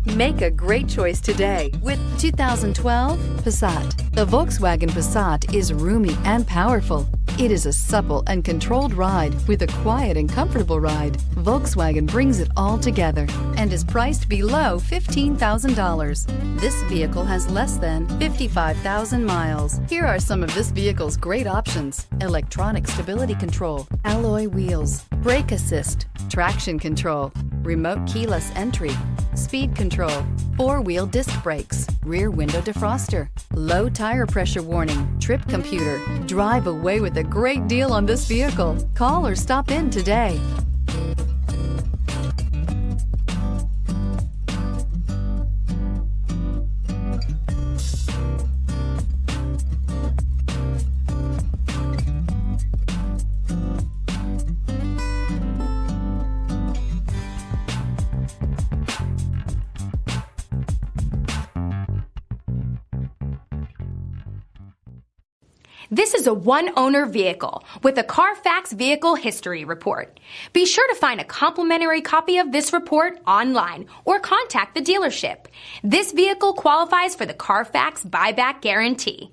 Make a great choice today with 2012 Passat. The Volkswagen Passat is roomy and powerful. It is a supple and controlled ride with a quiet and comfortable ride. Volkswagen brings it all together and is priced below $15,000. This vehicle has less than 55,000 miles. Here are some of this vehicle's great options: electronic stability control, alloy wheels, brake assist, traction control, remote keyless entry, speed control, four-wheel disc brakes, rear window defroster, low tire pressure warning, trip computer. Drive away with a great deal on this vehicle. Call or stop in today. This is a one-owner vehicle with a Carfax Vehicle History Report. Be sure to find a complimentary copy of this report online or contact the dealership. This vehicle qualifies for the Carfax Buyback Guarantee.